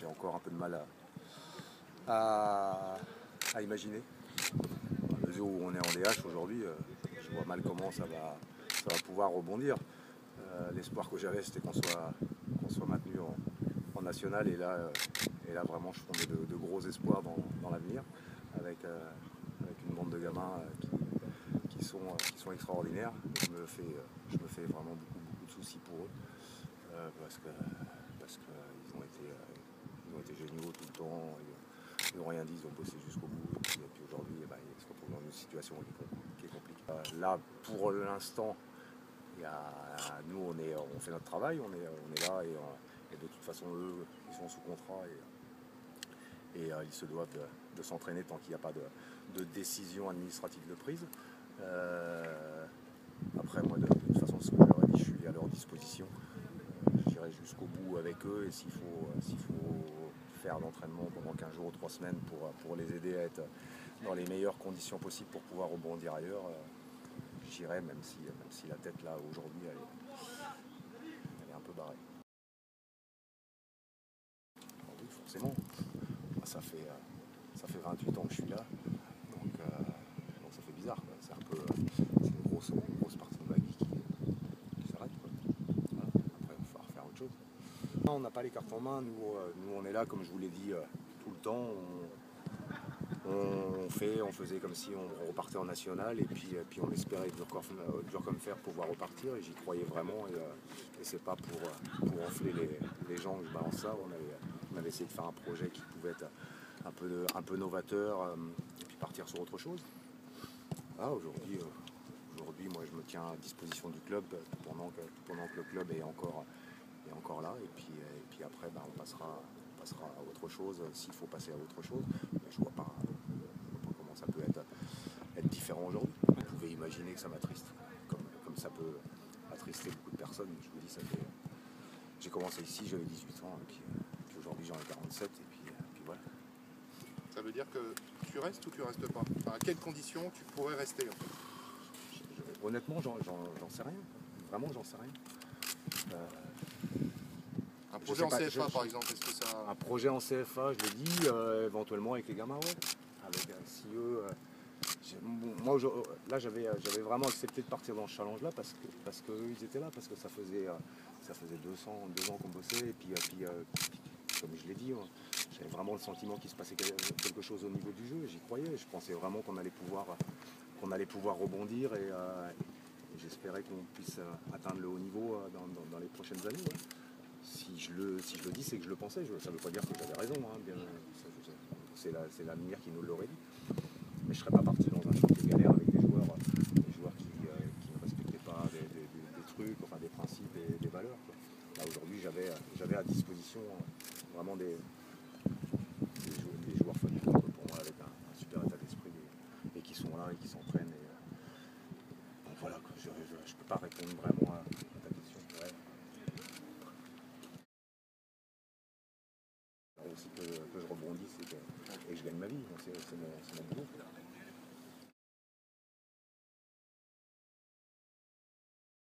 j'ai encore un peu de mal à imaginer. À mesure où on est en DH aujourd'hui, je vois mal comment ça va pouvoir rebondir. L'espoir que j'avais, c'était qu'on soit maintenu en national, et là vraiment je fondais de gros espoirs dans l'avenir, avec une bande de gamins qui sont extraordinaires. Je me fais vraiment beaucoup de soucis pour eux, parce qu'ils ont été géniaux tout le temps. Ils n'ont rien dit, ils ont bossé jusqu'au bout. Et puis aujourd'hui, ils se retrouvent dans une situation qui est compliquée. Là, pour l'instant, nous, on fait notre travail, on est là, et de toute façon, eux, ils sont sous contrat, et ils se doivent de s'entraîner tant qu'il n'y a pas de décision administrative de prise. Après, moi, de toute façon, ce que je leur ai dit, je suis à leur disposition. J'irai jusqu'au bout avec eux, et s'il faut faire l'entraînement pendant 15 jours ou 3 semaines pour les aider à être dans les meilleures conditions possibles pour pouvoir rebondir ailleurs, j'irai, même si la tête là aujourd'hui elle est un peu barrée. Alors oui, forcément, ça fait 28 ans que je suis là, donc ça fait bizarre, quoi. C'est un peu c'est une grosse partie de ma vie qui s'arrête, quoi. Voilà. Après, il va falloir faire autre chose. On n'a pas les cartes en main, nous on est là, comme je vous l'ai dit, tout le temps. On faisait comme si on repartait en national, et puis on espérait dur comme fer pouvoir repartir, et j'y croyais vraiment, et c'est pas pour enfler les gens que je balance ça. On avait essayé de faire un projet qui pouvait être un peu novateur, et puis partir sur autre chose. Ah, aujourd'hui, moi je me tiens à disposition du club pendant que le club est encore là, et puis après on passera à autre chose s'il faut passer à autre chose. Mais je vois pas comment ça peut être différent aujourd'hui. Vous pouvez imaginer que ça m'attriste, comme ça peut attrister beaucoup de personnes. Je vous dis, j'ai commencé ici, j'avais 18 ans, et puis aujourd'hui j'en ai 47, et puis voilà. Ça veut dire que tu restes ou tu restes pas? Enfin, à quelles conditions tu pourrais rester, en fait? Honnêtement, j'en sais rien. Vraiment, j'en sais rien. Un projet en CFA, par exemple, est-ce que ça... Un projet en CFA, je l'ai dit, éventuellement avec les gamins, ouais. Avec, si eux... moi, là, j'avais vraiment accepté de partir dans ce challenge-là, parce que eux, ils étaient là, parce que ça faisait 2 ans qu'on bossait, et puis comme je l'ai dit, j'avais vraiment le sentiment qu'il se passait quelque chose au niveau du jeu, j'y croyais. Je pensais vraiment qu'on allait pouvoir rebondir, et j'espérais qu'on puisse atteindre le haut niveau dans les prochaines années. Ouais. Si je le dis, c'est que je le pensais. Ça ne veut pas dire que j'avais raison, hein, c'est l'avenir qui nous l'aurait dit. Mais je ne serais pas parti dans un chantier galère avec des joueurs qui ne respectaient pas des trucs, enfin des principes et des valeurs, quoi. Là, aujourd'hui, j'avais à disposition vraiment des joueurs formidables pour moi, avec un super état d'esprit, et qui sont là et qui s'entraînent. Donc voilà, quoi, je ne peux pas répondre vraiment à ta question. Ouais. Aussi que je rebondisse, et que je gagne ma vie. C'est mon boulot.